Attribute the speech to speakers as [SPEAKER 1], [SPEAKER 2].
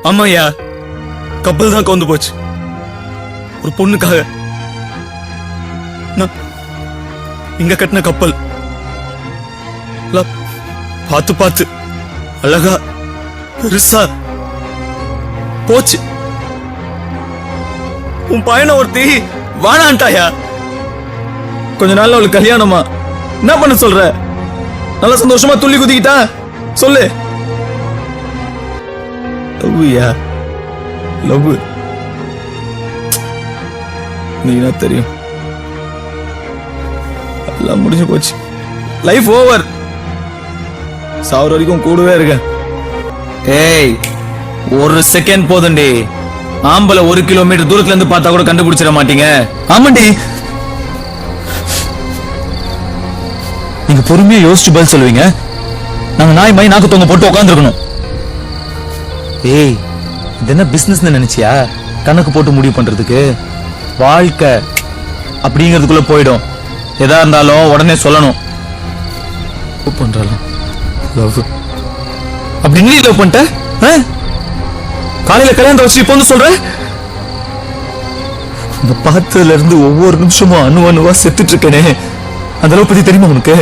[SPEAKER 1] ஆமாய்யா, கப்பல் தான் கவுந்து போச்சு. ஒரு பொண்ணுக்காக நான் இங்க கட்டின கப்பல் பார்த்து பார்த்து அழகா பெருசா போச்சு. உன் பையனை ஒருத்தி வாழான்ட்டாயா. கொஞ்ச நாள்ல அவளுக்கு கல்யாணமா? என்ன பண்ண சொல்ற? நல்ல சந்தோஷமா துள்ளி குதிக்கிட்டா சொல்லு. லவ்யா, லவ் நீ என்ன தெரியும், எல்லாம் முடிஞ்சு போச்சு. Life over. சாவர வரைக்கும் கூடவே இருக்க.
[SPEAKER 2] ஏய், ஒரு செகண்ட் போதுண்டி. ஆம்பளை 1 கிலோமீட்டர் தூரத்துல இருந்து பார்த்தா கூட கண்டுபிடிச்சிட மாட்டீங்க.
[SPEAKER 1] ஆமாண்டி,
[SPEAKER 2] நீங்க பொறுமையா யோசிச்சு பதில் சொல்லுவீங்க. நாங்க நாய் மாதிரி நாக்கு தொங்க போட்டு உட்காந்துருக்கணும். ஏய், இது என்ன பிசினஸ் நினைச்சியா? கணக்கு போட்டு முடிவு பண்றதுக்கு. வாழ்க்கை அப்படிங்கிறதுக்குள்ள போயிடும். எதா இருந்தாலும் உடனே சொல்லணும்.
[SPEAKER 1] பண்றாலும் லவ்
[SPEAKER 2] அப்படி நீ லவ் பண்ணிட்ட?
[SPEAKER 1] காலையில கல்யாணத்தை வச்சு இப்போ வந்து சொல்ற? இந்த பார்த்ததுல இருந்து ஒவ்வொரு நிமிஷமும் அணு அணுவா செத்துட்டு இருக்கேனே, அந்த அளவு பத்தி தெரியுமா உனக்கு?